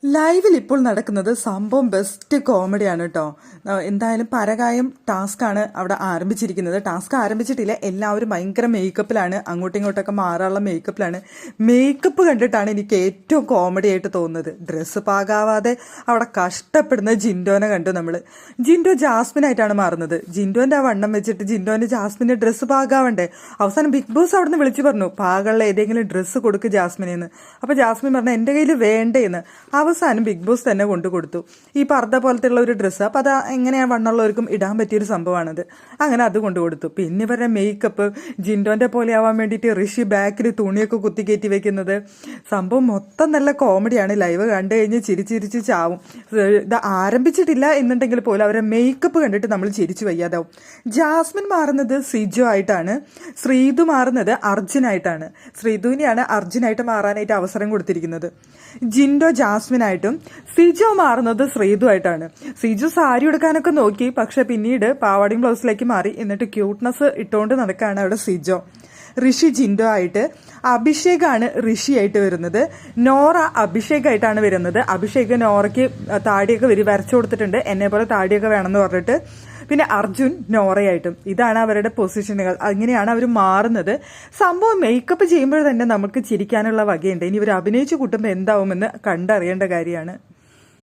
ലൈവിൽ ഇപ്പോൾ നടക്കുന്നത് സംഭവം ബെസ്റ്റ് കോമഡിയാണ് കേട്ടോ. എന്തായാലും പരകായം ടാസ്ക് ആണ് അവിടെ ആരംഭിച്ചിരിക്കുന്നത്. ടാസ്ക് ആരംഭിച്ചിട്ടില്ല, എല്ലാവരും ഭയങ്കര മേക്കപ്പിലാണ്, അങ്ങോട്ടും ഇങ്ങോട്ടൊക്കെ മാറാനുള്ള മേക്കപ്പിലാണ്. മേക്കപ്പ് കണ്ടിട്ടാണ് എനിക്ക് ഏറ്റവും കോമഡി ആയിട്ട് തോന്നുന്നത്. ഡ്രസ്സ് പാകാവാതെ അവിടെ കഷ്ടപ്പെടുന്ന ജിൻഡോനെ കണ്ടു നമ്മൾ. ജിൻഡോ ജാസ്മിനായിട്ടാണ് മാറുന്നത്. ജിൻഡോന്റെ ആ വണ്ണം വെച്ചിട്ട് ജിൻഡോന്റെ ജാസ്മിന്റെ ഡ്രസ്സ് പാകാവണ്ടേ. അവസാനം ബിഗ് ബോസ് അവിടെ നിന്ന് വിളിച്ചു പറഞ്ഞു, പാകമുള്ള ഏതെങ്കിലും ഡ്രസ്സ് കൊടുക്ക് ജാസ്മിനെന്ന്. അപ്പൊ ജാസ്മിൻ പറഞ്ഞു എന്റെ കയ്യിൽ വേണ്ടേന്ന്. അവസാനം ബിഗ് ബോസ് തന്നെ കൊണ്ടു കൊടുത്തു ഈ പർദ്ദ പോലത്തെ ഉള്ള ഒരു ഡ്രസ്സ്. അപ്പൊ അത് എങ്ങനെയാ വണ്ണുള്ളവർക്കും ഇടാൻ പറ്റിയൊരു സംഭവമാണത്. അങ്ങനെ അത് കൊണ്ടു കൊടുത്തു. പിന്നെ ഇവരുടെ മേക്കപ്പ് ജിൻഡോന്റെ പോലെ ആവാൻ വേണ്ടിയിട്ട് ഋഷി ബാക്കിൽ തുണിയൊക്കെ കുത്തിക്കയറ്റി വെക്കുന്നത്. സംഭവം മൊത്തം നല്ല കോമഡിയാണ്. ലൈവ് കണ്ടു കഴിഞ്ഞ് ചിരിച്ചിരിച്ച് ചാവും. ഇത് ആരംഭിച്ചിട്ടില്ല എന്നുണ്ടെങ്കിൽ പോലും അവരുടെ മേക്കപ്പ് കണ്ടിട്ട് നമ്മൾ ചിരിച്ചു വയ്യാതാവും. ജാസ്മിൻ മാറുന്നത് സിജോ ആയിട്ടാണ്, ശ്രീതു മാറുന്നത് അർജുനായിട്ടാണ്. ശ്രീതുവിനെയാണ് അർജുനായിട്ട് മാറാനായിട്ട് അവസരം കൊടുത്തിരിക്കുന്നത്. ജിൻഡോ ജാസ്മിനായിട്ടും സിജോ മാറുന്നത് ശ്രീതു ആയിട്ടാണ്. സിജു സാരി എടുക്കാനൊക്കെ നോക്കി, പക്ഷെ പിന്നീട് പാവാടിയും ബ്ലൗസിലേക്ക് മാറി. എന്നിട്ട് ക്യൂട്ട്നെസ് ഇട്ടുകൊണ്ട് നടക്കുകയാണ് അവിടെ സിജോ. ഋഷി ജിൻഡോ ആയിട്ട്, അഭിഷേകാണ് ഋഷി ആയിട്ട് വരുന്നത്, നോറ അഭിഷേക് ആയിട്ടാണ് വരുന്നത്. അഭിഷേക് നോറയ്ക്ക് താടിയൊക്കെ വരച്ചു കൊടുത്തിട്ടുണ്ട്, എന്നെ പോലെ താടിയൊക്കെ വേണമെന്ന് പറഞ്ഞിട്ട്. പിന്നെ അർജുൻ നോറയായിട്ടും. ഇതാണ് അവരുടെ പൊസിഷനുകൾ. അങ്ങനെയാണ് അവർ മാറുന്നത്. സംഭവം മേക്കപ്പ് ചെയ്യുമ്പോൾ തന്നെ നമുക്ക് ചിരിക്കാനുള്ള വകയുണ്ട്. ഇനി ഇവർ അഭിനയിച്ചു കൂട്ടുമ്പോൾ എന്താവുമെന്ന് കണ്ടറിയേണ്ട കാര്യമാണ്.